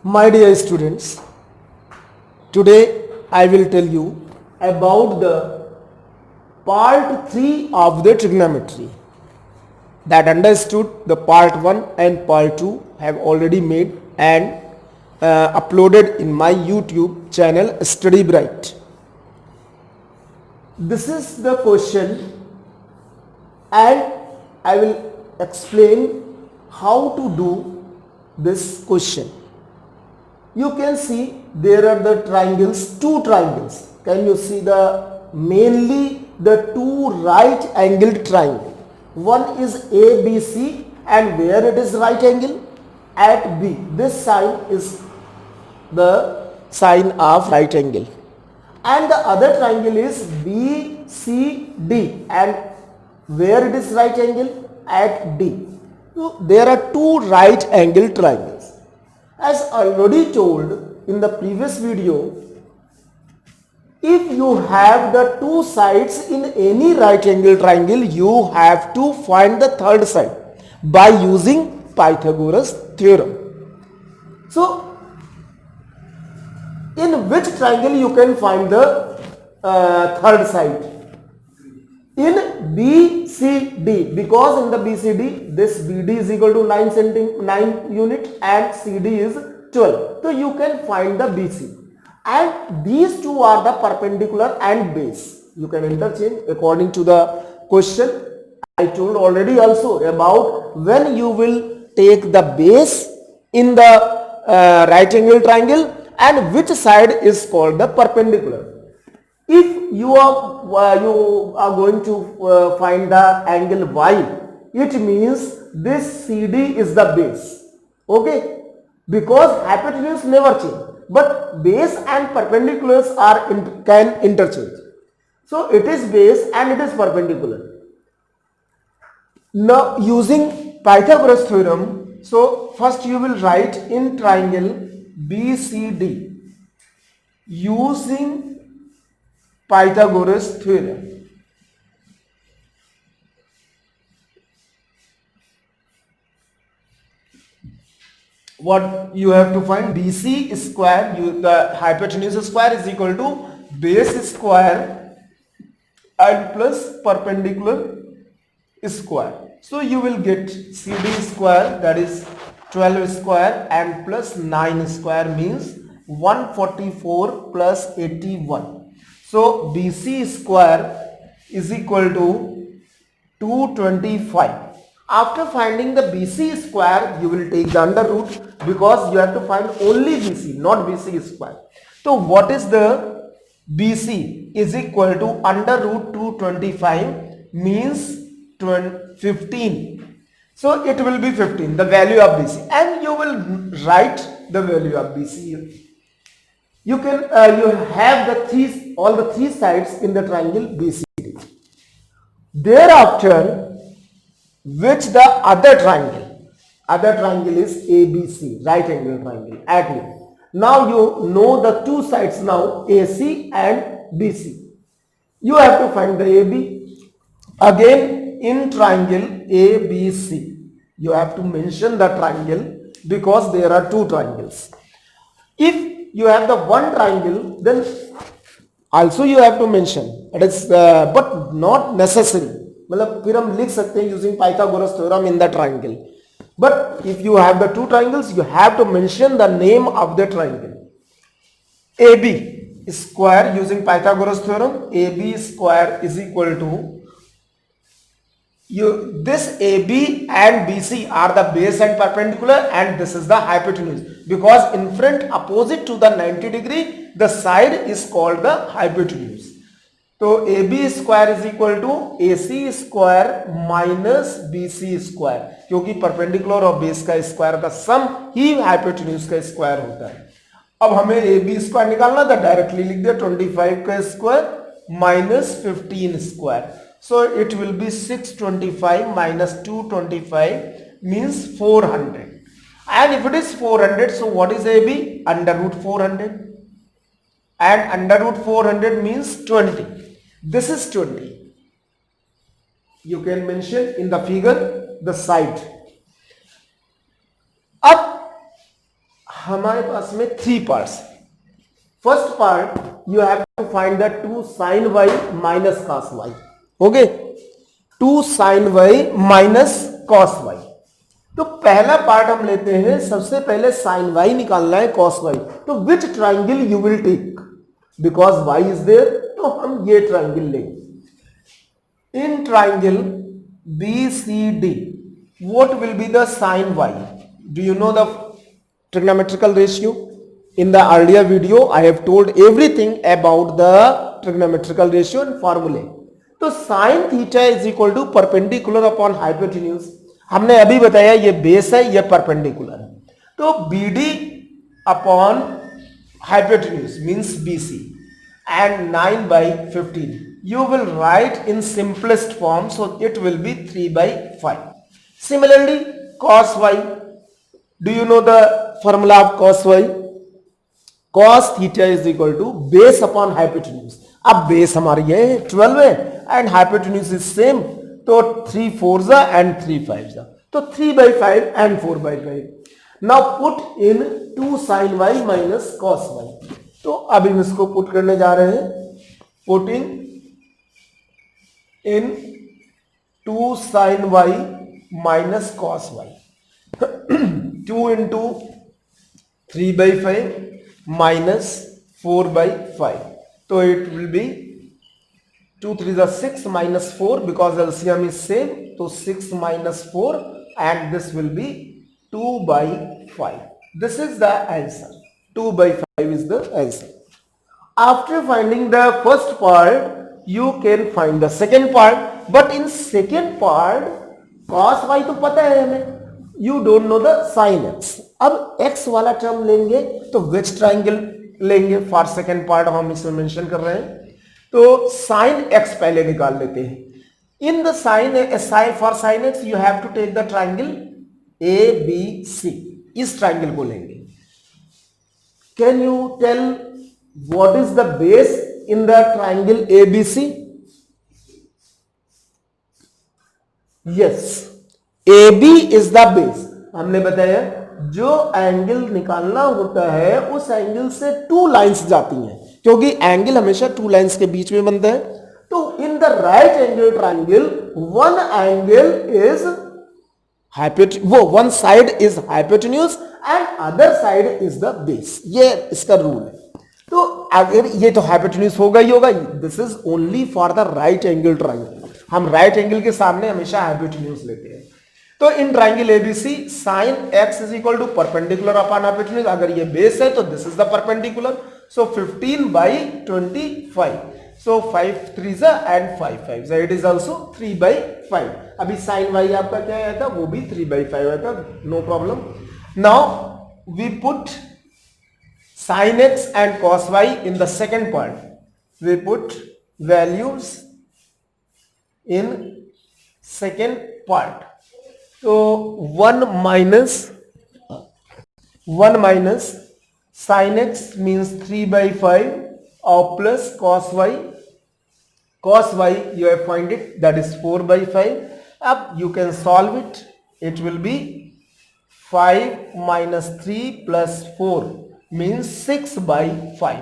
My dear students, today I will tell you about the part 3 of the trigonometry. That understood the part 1 and part 2 have already made and uploaded in my YouTube channel Study Bright. This is the question and I will explain how to do this question. You can see there are the triangles, two triangles. Can you see mainly the two right angled triangle? One is ABC and where it is right angle? At B. This sign is the sign of right angle. And the other triangle is BCD and where it is right angle? At D. So there are two right angle triangles. As already told in the previous video, if you have the two sides in any right angle triangle, you have to find the third side by using Pythagoras theorem. So, in which triangle you can find the third side? In BCD, because in the BCD this BD is equal to 9 unit and CD is 12. So you can find the BC and these two are the perpendicular and base. You can interchange according to the question. I told already also about when you will take the base in the right angle triangle and which side is called the perpendicular. If you are going to find the angle y, it means this CD is the base. Okay, because hypotenuse never change, but base and perpendiculars can interchange. So it is base and it is perpendicular. Now using Pythagoras theorem, so first you will write in triangle BCD using Pythagoras theorem. What you have to find? BC square, the hypotenuse square is equal to base square and plus perpendicular square. So you will get CD square, that is 12 square and plus 9 square means 144 plus 81. So BC square is equal to 225. After finding the BC square, you will take the under root because you have to find only BC, not BC square. So what is the BC is equal to under root 225 means 15. So it will be 15, the value of BC, and you will write the value of BC. You can you have all the three sides in the triangle BCD. Thereafter, which the other triangle is ABC, right angle triangle at A. Now you know the two sides now, AC and BC. You have to find the AB. Again in triangle ABC, you have to mention the triangle because there are two triangles. If you have the one triangle, then also you have to mention it is but not necessary. मतलब फिर हम लिख सकते हैं using Pythagoras theorem in the triangle. But if you have the two triangles, you have to mention the name of the triangle. AB square using Pythagoras theorem, AB square is equal to this AB and BC are the base and perpendicular and this is the hypotenuse, because in front opposite to the 90 degree the side is called the hypotenuse. So AB square is equal to AC square minus BC square, क्योंकि perpendicular और base का square का सम ही hypotenuse का square होता है. अब हमें AB square निकालना था, डायरेक्टली लिख दिया 25 का square minus 15 square. So it will be 625 minus 225 means 400. And if it is 400, so what is AB? Under root 400. And under root 400 means 20. This is 20. You can mention in the figure the side. अब हमारे पास में 3 parts. First part you have to find the 2 sin y minus cos y। Okay, 2 sin y minus cos y। तो पहला part हम लेते हैं, सबसे पहले sin y निकालना है cos y। तो which triangle you will take, because y is there, तो हम ये ट्राइंगल लेंगे। In triangle BCD what will be the sin y? Do you know the trigonometrical ratio? In the earlier video I have told everything about the trigonometrical ratio and formulae. तो sin theta is equal to perpendicular upon hypotenuse। हमने अभी बताया ये base है, ये perpendicular है। तो BD upon hypotenuse means BC and 9/15 you will write in simplest form, so it will be 3/5. Similarly cos y, do you know the formula of cos y? Cos theta is equal to base upon hypotenuse। अब base हमारी ये 12 है and hypotenuse is same, तो 3 4s and 3 5s, तो 3/5 and 4/5। now put in 2 sin y minus cos y। तो अब हम इसको पुट करने जा रहे हैं, putting in 2 sin y minus cos y। 2 into 3/5 minus 4/5, so it will be 2 3s are 6 minus 4 because LCM is same, so 6 minus 4 and this will be 2/5. This is the answer. 2/5 is the answer. After finding the first part, you can find the second part, but in second part cos y तो पता है हमें, you don't know the sin x। अब x वाला term लेंगे तो which triangle लेंगे for second part हम इसमें मेंशन कर रहे हैं, तो sin x पहले निकाल लेते हैं। In the sin for sin x you have to take the triangle ABC, इस ट्राइंगल को लेंगे। Can you tell what is the base in the triangle ABC? Yes, AB is the base। हमने बताया जो एंगल निकालना होता है उस एंगल से 2 लाइंस जाती हैं, क्योंकि एंगल हमेशा 2 लाइंस के बीच में बनता है। तो in the right angle triangle one angle is one side is hypotenuse and other side is the base, ये इसका रूल है। तो अगर ये तो हाइपोटेन्यूज होगा ही होगा, this is only for the right angle triangle. हम राइट एंगल के सामने हमेशा हाइपोटेन्यूज लेते हैं। तो in triangle ABC sine x is equal to perpendicular upon hypotenuse, अगर ये बेस है तो this is the perpendicular, so 15/25, so 5 3s and 5 5s, it is also 3/5। अभी साइन वाई आपका क्या आया था, वो भी 3/5 आया था, no problem. Now we put sin x and cos y in the second part, we put values in second part। so 1 minus sin x means 3/5 or plus cos y you have find it, that is 4/5। अब you can solve it, it will be 5 minus 3 plus 4 means 6/5।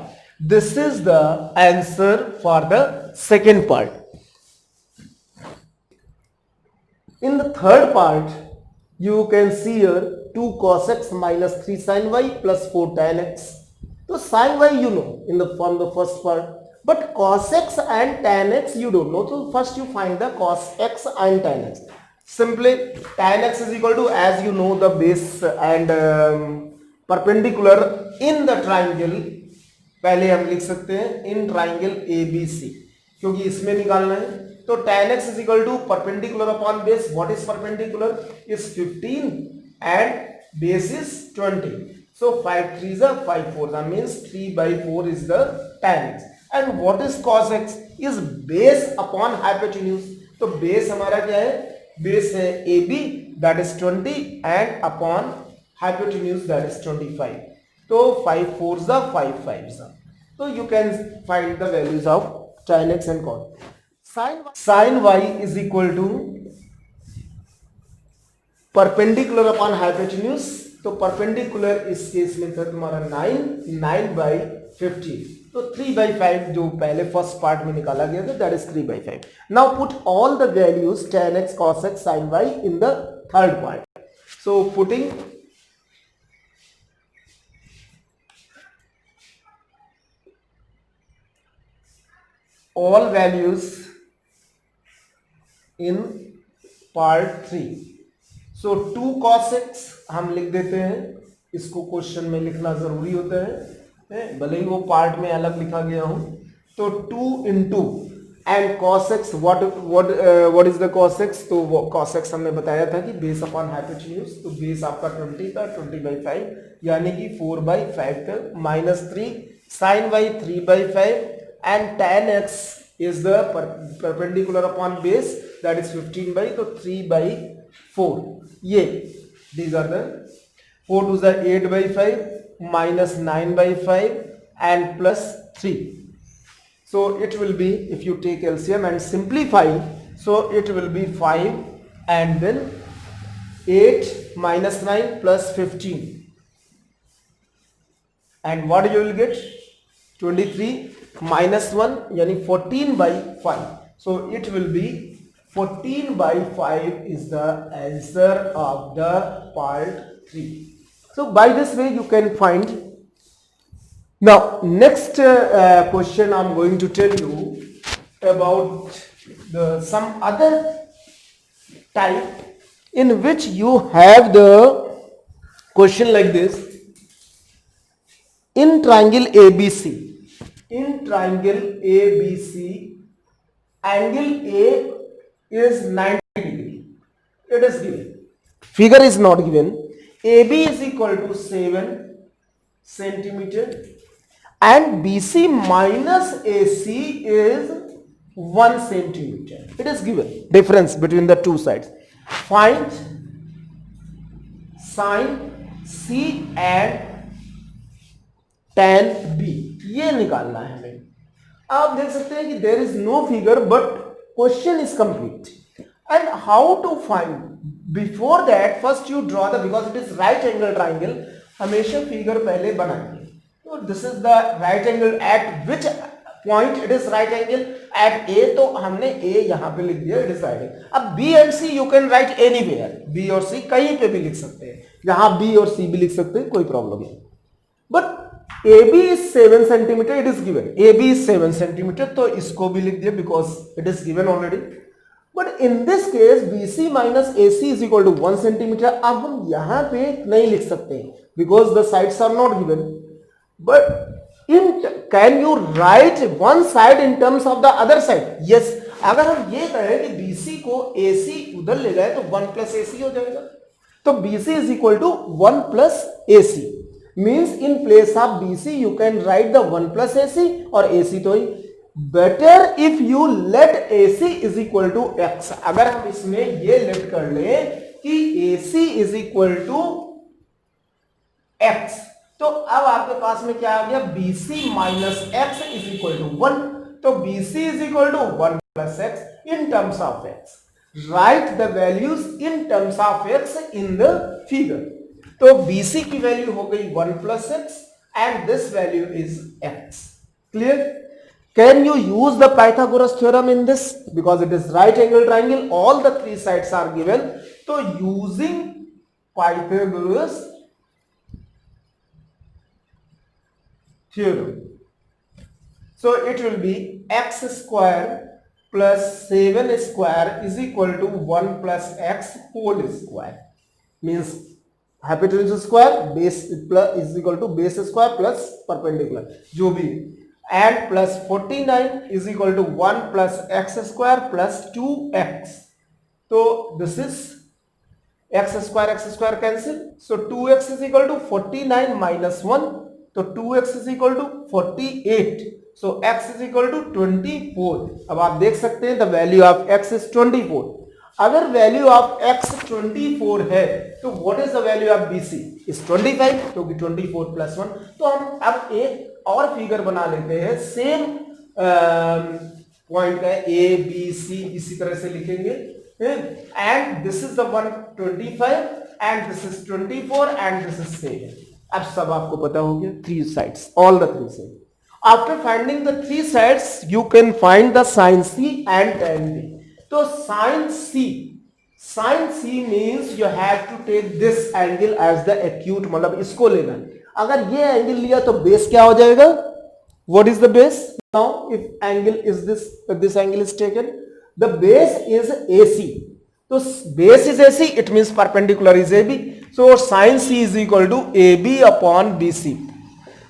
this is the answer for the second part। in the third part you can see here 2 cos x minus 3 sin y plus 4 tan x। so sin y you know in the from the first part, but cos x and tan x you don't know, so first you find the cos x and tan x। simply tan x is equal to, as you know, the base and perpendicular in the triangle, पहले हम लिख सकते हैं इन triangle ABC, क्योंकि इसमें निकालना है। तो tan x is equal to perpendicular upon base, what is perpendicular is 15 and base is 20, so 5 3s are 5 4s means 3/4 is the tan x। and what is cos x is base upon hypotenuse, तो base हमारा क्या है, base है AB that is 20 and upon hypotenuse that is 25, so 5 4s are 5 5s, so you can find the values of tan x and cos। sin y is equal to perpendicular upon hypotenuse तो perpendicular इस case में था तुम्हारा 9/15, तो 3/5 जो पहले first part में निकाला गया था, that is 3/5. Now put all the values tan x cos x sin y in the third part. So putting all values in part 3. so 2 cos x हम लिख देते हैं, इसको क्वेश्चन में लिखना जरूरी होता है, भले ही वो पार्ट में अलग लिखा गया हो. तो 2 into and cos x, what is the cos x? तो वो cos x हमने बताया था कि बेस अपॉन हाइपोटेन्यूज, तो बेस आपका 20 था, 20/5 यानी कि 4/5 था, -3 sin y 3/5 and tan x is the perpendicular upon base, that is 15 by, तो 3/4. ये these are the 4 to the 8/5 minus 9/5 and plus 3. so it will be, if you take LCM and simplify, so it will be 5 and then 8 minus 9 plus 15, and what you will get 23 minus 1 यानी 14/5. so it will be 14/5 is the answer of the part 3. so by this way you can find. now next question I'm going to tell you about some other type in which you have the question like this. in triangle ABC, angle A is 90 degree. It is given. Figure is not given. AB is equal to 7 centimeter and BC minus AC is 1 centimeter. It is given. Difference between the two sides. Find sin C and tan B. ये निकालना है हमें. आप देख सकते हैं कि there is no figure but question is complete. And how to find? Before that, first you draw the, because it is right angle triangle, हमेशा figure पहले बनाएंगे. तो this is the right angle at which point it is right angle? At A. तो हमने A यहाँ पे लिख दिया, it is right angle. अब B and C you can write anywhere. B और C कहीं पे भी लिख सकते हैं. यहाँ B और C भी लिख सकते हैं, कोई प्रॉब्लम नहीं. But AB is 7 centimeter, it is given. AB is 7 centimeter, तो इसको भी लिख दिया because it is given already. But in this case BC minus AC is equal to 1 centimeter. अब हम यहाँ पे नहीं लिख सकते because the sides are not given. But can you write one side in terms of the other side? Yes. अगर हम ये कहें कि BC को AC उधर ले जाए तो 1 plus AC हो जाएगा. तो BC is equal to 1 plus AC. Means in place of BC you can write the 1 plus AC or AC तो ही. Better if you let AC is equal to X. अगर हम इसमें ये let कर लें कि AC is equal to X, तो अब आपके पास में क्या आ गया? BC minus X is equal to 1. तो BC is equal to 1 plus X in terms of X. Write the values in terms of X in the figure. तो BC की value हो गई 1 plus X and this value is X. Clear? Can you use the Pythagoras theorem in this? Because it is right angle triangle, all the three sides are given. So using Pythagoras theorem, so it will be x square plus 7 square is equal to 1 plus x whole square. Means hypotenuse square base plus is equal to base square plus perpendicular जो भी, and plus 49 is equal to 1 plus x square plus 2x. so this is x square cancel, so 2x is equal to 49 minus 1, तो 2x is equal to 48, so x is equal to 24. अब आप देख सकते हैं the value of x is 24. अगर value of x 24 है तो what is the value of BC is 25, क्योंकि 24 प्लस 1. तो हम अब एक और फिगर बना लेते हैं सेम पॉइंट का, A B C इसी तरह से लिखेंगे, and this is the 125 and this is 24 and this is 7. अब सब आपको पता हो गया, 3 sides, all the 3 sides. After finding the 3 sides, you can find the sin C and tan B. तो sin C means you have to take this angle as the acute, मतलब इसको लेना है. अगर ये एंगल लिया तो बेस क्या हो जाएगा? What is the base? Now if angle is this angle is taken, the base is AC. So base is AC, it means perpendicular is AB. So sin C is equal to AB upon BC.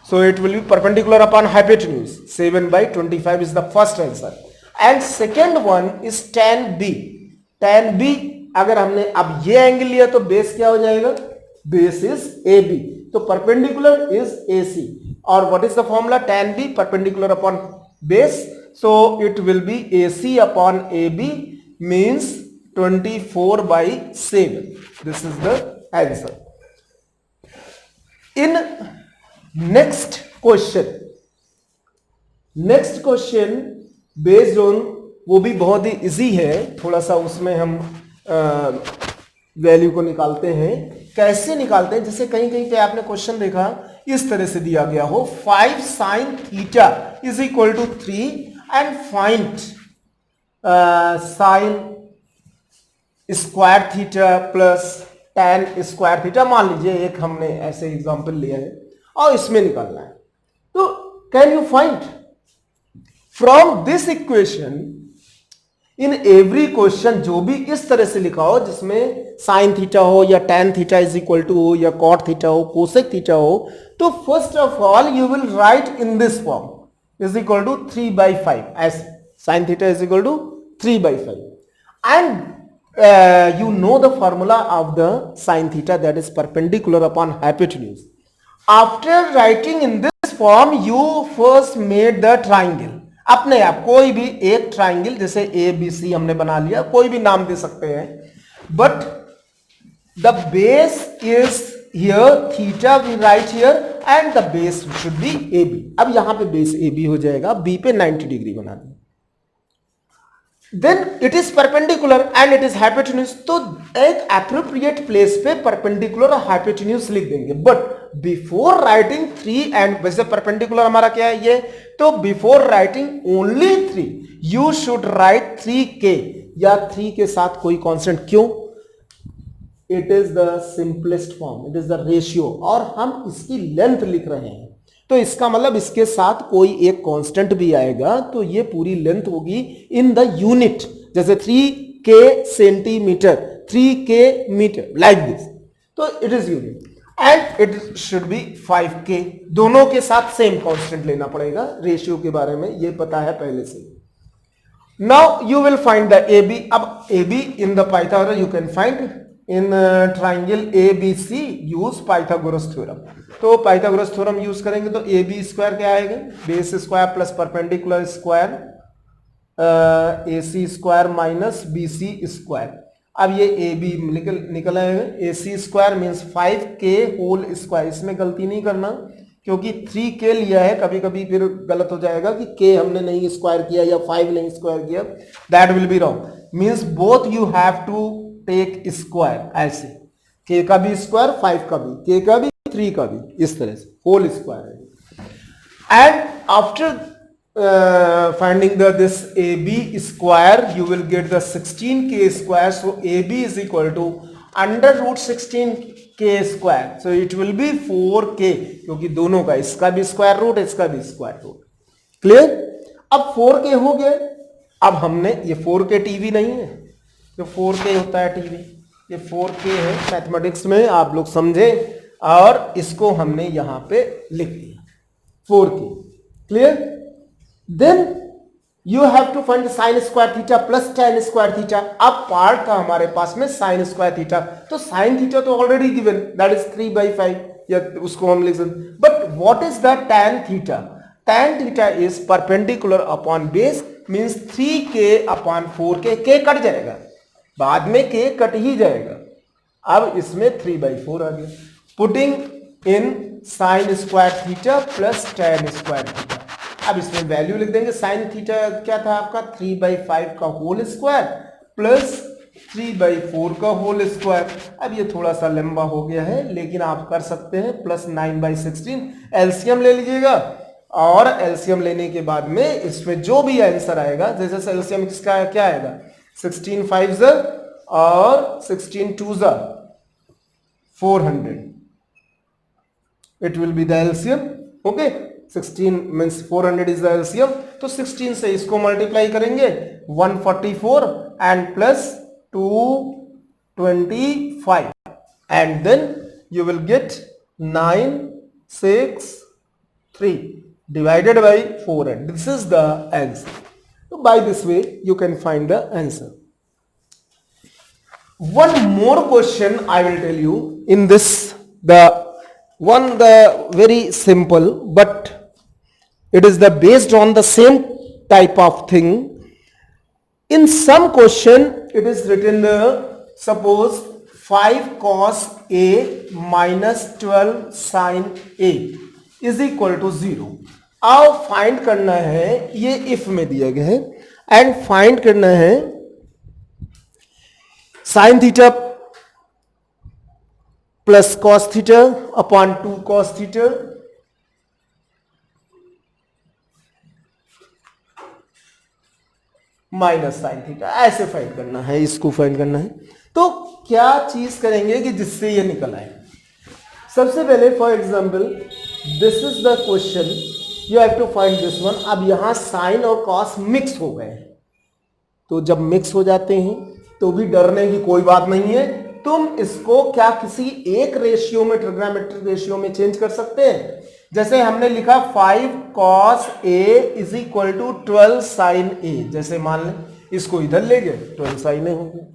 So it will be perpendicular upon hypotenuse. 7/25 is the first answer. And second one is tan B. Tan B अगर हमने अब ये angle लिया तो base क्या हो जाएगा? Base is AB. तो परपेंडिकुलर इज AC. और what is the formula? tan B perpendicular upon base. So it will be AC upon AB means 24/7. This is the answer. In next question based on, वो भी बहुत ही easy है, थोड़ा सा उसमें हम वैल्यू को निकालते हैं. कैसे निकालते हैं? जैसे कहीं कहीं पे आपने क्वेश्चन देखा इस तरह से दिया गया हो 5 sin theta is equal to 3 and find sin square theta plus tan square theta. मान लीजिए एक हमने ऐसे एग्जांपल लिया है और इसमें निकालना है. तो can you find from this equation in every question, जो भी इस तरह से लिखा हो जिसमें साइन थीटा हो या tan theta is equal to हो या cot थीटा हो, कोसेक थीटा हो, तो first of all you will write in this form is equal to 3/5 as sine theta is equal to 3/5 and you know the formula of the sin theta, that is perpendicular upon hypotenuse. After writing in this form, you first made the triangle. अपने आप कोई भी एक triangle, जैसे ABC हमने बना लिया, कोई भी नाम दे सकते हैं, but the base is here, theta we write here and the base should be AB. अब यहां पे बेस AB हो जाएगा, B पे 90 डिग्री बना दिया. Then it is perpendicular and it is hypotenuse. तो एक appropriate place पे perpendicular और hypotenuse लिख देंगे. But before writing 3 and वैसे perpendicular हमारा क्या है ये, तो before writing only 3 you should write 3k या 3 के साथ कोई constant. क्यों? It is the simplest form, it is the ratio और हम इसकी length लिख रहे हैं, तो इसका मतलब इसके साथ कोई एक कांस्टेंट भी आएगा तो ये पूरी लेंथ होगी इन द यूनिट, जैसे 3k centimetre, 3k metre, like this. तो it is unit and it should be 5k. दोनों के साथ सेम कांस्टेंट लेना पड़ेगा. रेशियो के बारे में ये पता है पहले से. Now you will find the AB. अब AB in the Pythagoras you can find in triangle ABC use Pythagoras theorem. तो पाइथागोरस थ्योरम यूज करेंगे तो AB स्क्वायर क्या आएगा? Base square plus perpendicular square AC square minus BC square. अब ये AB निकल आएगा. AC square means 5k whole square. इसमें गलती नहीं करना क्योंकि 3k लिया है, कभी कभी फिर गलत हो जाएगा कि k हमने नहीं स्क्वायर किया या 5 नहीं स्क्वायर किया, that will be wrong. Means both you have to take square, ऐसे k का भी स्क्वायर, 5 का भी, k का भी, 3 का भी, इस तरह से होल स्क्वायर है. And after finding this AB square you will get the 16k square. So AB is equal to √16k square. So it will be 4k, क्योंकि दोनों का, इसका भी स्क्वायर रूट, इसका भी स्क्वायर रूट. क्लियर? अब 4k हो गया. अब हमने, ये 4k टीवी नहीं है, जो 4k होता है टीवी, ये 4k है मैथमेटिक्स में, आप लोग समझे, और इसको हमने यहां पे लिख दिया 4k. Clear? Then you have to find sine square theta plus tan square theta. अब पार्ट था हमारे पास में साइन स्क्वायर थीटा, तो साइन थीटा तो ऑलरेडी गिवन, दैट इज 3/5, या उसको हम लिख सकते. But what is the tan theta? tan theta is perpendicular upon base, means 3k upon 4k. k cut जाएगा, बाद में k कट ही जाएगा. अब इसमें 3/4 आ गया. Putting in sign square theta plus tan square theta. अब इसमें वैल्यू लिख देंगे. साइन थीटा क्या था आपका? 3/5 का होल स्क्वायर प्लस 3/4 का होल स्क्वायर। अब ये थोड़ा सा लंबा हो गया है, लेकिन आप कर सकते हैं प्लस 9/16। एलसीएम ले लीजिएगा, और एलसीएम लेने के बाद में इसमें जो भी आंसर आएगा, जैसे एलसीएम किसका क्या आएगा, 16 5 और 16 2 400, it will be the LCM. okay, 16 means 400 is the LCM. तो 16 से इसको मल्टीप्लाई करेंगे 144 and plus 225 and then you will get 963 divided by 400. This is the answer. So by this way you can find the answer. One more question I will tell you in this, the very simple, but it is the based on the same type of thing. In some question it is written, suppose 5 cos A minus 12 sin A is equal to 0. अब find करना है, ये if में दिया गया है, and find करना है sin theta plus cos theta upon 2 cos theta minus sine theta, ऐसे फाइंड करना है, इसको फाइंड करना है। तो क्या चीज करेंगे कि जिससे ये निकल आए। सबसे पहले for example this is the question, you have to find this one. अब यहां साइन और कॉस मिक्स हो गए हैं, तो जब मिक्स हो जाते हैं तो भी डरने की कोई बात नहीं है। तुम इसको क्या किसी एक रेशियो में, ट्रिग्नोमेट्रिक रेशियो में चेंज कर सकते हैं। जैसे हमने लिखा 5 cos A is equal to 12 sin A, जैसे मान लें इसको इधर ले गए 12 sin A हो गया।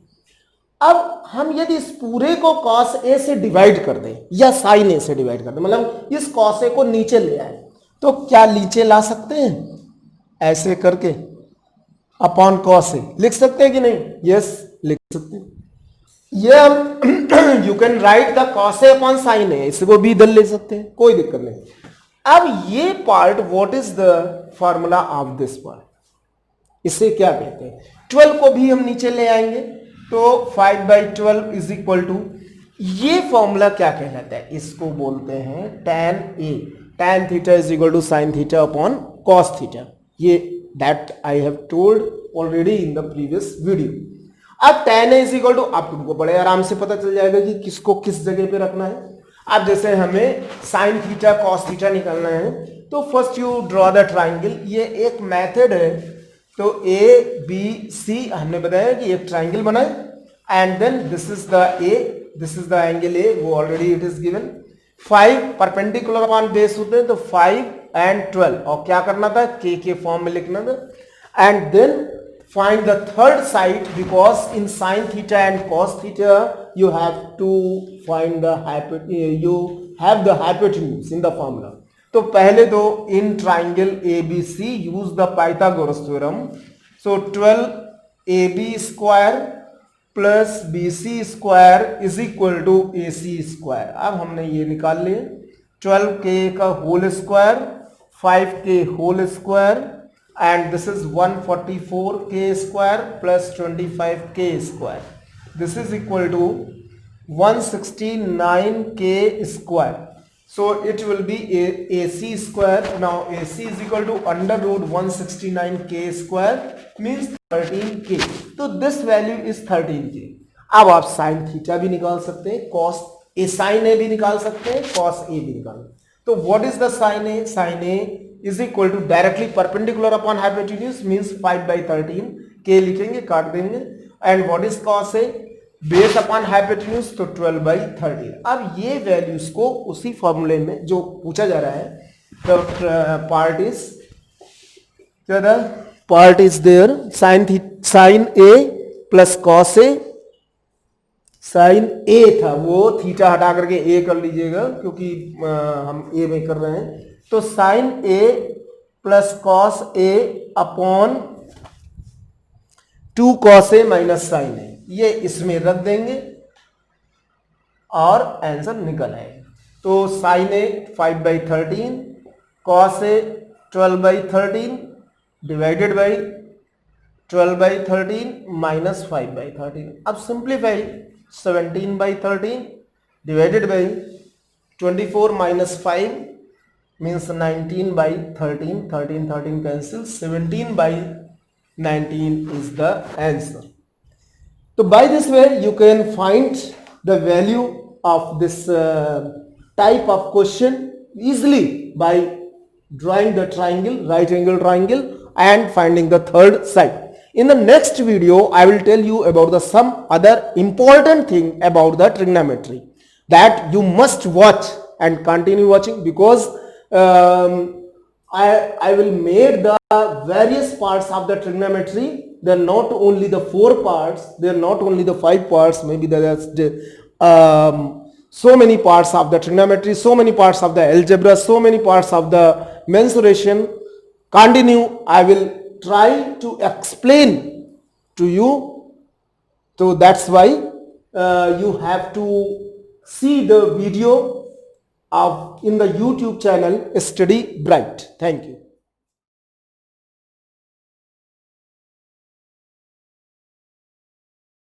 अब हम यदि इस पूरे को cos A से डिवाइड कर दें या sin A से डिवाइड कर दें, मतलब इस cos A को नीचे ले आए, तो क्या नीचे ला सकते हैं ऐसे करके अपॉन cos A लिख सकते हैं कि नहीं? यस, लिख सकते हैं। ये हम you can write the cos A upon sin A, इसको भी इधर ले सकते हैं, कोई दिक्कत नहीं। अब ये part, what is the formula of this part, इसे क्या कहते हैं? 12 को भी हम नीचे ले आएंगे, तो 5/12 इज इक्वल टू, ये फॉर्मूला क्या कहलाता है? इसको बोलते हैं tan A, tan theta is equal to sin theta upon cos theta. ये that I have told already in the previous video. अब tan A is equal to, आप तुमको बड़े आराम से पता चल जाएगा कि किसको किस जगह पे रखना है। अब जैसे हमें sin थीटा cos थीटा निकालना है, तो first you draw the triangle. ये एक मेथड है, तो ABC हमने बताया कि एक ट्राइंगल बनाए, and then this is the A, this is the angle A, वो already it is given. 5 perpendicular upon base होते हैं, तो 5 and 12, और क्या करना था, K के फॉर्म में लिखना था, and then find the third side, because in sin theta and cos theta you have to find the hypotenuse in the formula. तो पहले तो in triangle ABC use the Pythagoras theorem. So 12AB square plus BC square is equal to AC square. अब हमने ये निकाल लिए, 12K का whole square, 5K whole square, and this is 144K square plus 25K square. This is equal to 169K square. So it will be AC square. Now AC is equal to under root 169K square means 13K. So this value is 13K. अब आप sin theta भी निकाल सकते हैं, cos A sin A भी निकाल सकते हैं, cos A भी निकाल। तो what is the sin A? Sin A is equal to directly perpendicular upon hypotenuse means 5/13, K लिखेंगे, काट देंगे, and what is cos A? Base upon hypotenuse, तो 12/13। अब ये वैल्यूज को उसी फॉर्मूले में जो पूछा जा रहा है, the part is there, sin A plus cos A, sin A था वो थीटा हटा करके A कर लीजिएगा, क्योंकि हम A में कर रहे हैं, तो sin A plus cos A upon 2 cos A minus sin A, ये इसमें रख देंगे और आंसर निकल आएगा। तो sin A 5/13, cos A 12/13 divided by 12 by 13 minus 5 by 13. अब simplify 17 by 13 divided by 24 minus 5 means 19 by 13. 13 cancel. 17 by 19 is the answer. So by this way you can find the value of this type of question easily by drawing the triangle, right angle triangle, and finding the third side. In the next video I will tell you about some other important thing about the trigonometry that you must watch and continue watching, because I will make the various parts of the trigonometry. They are not only the 4 parts, they are not only the 5 parts, maybe there are so many parts of the trigonometry, so many parts of the algebra, so many parts of the mensuration. Continue, I will try to explain to you. So that's why you have to see the video in the YouTube channel Study Bright. Thank you.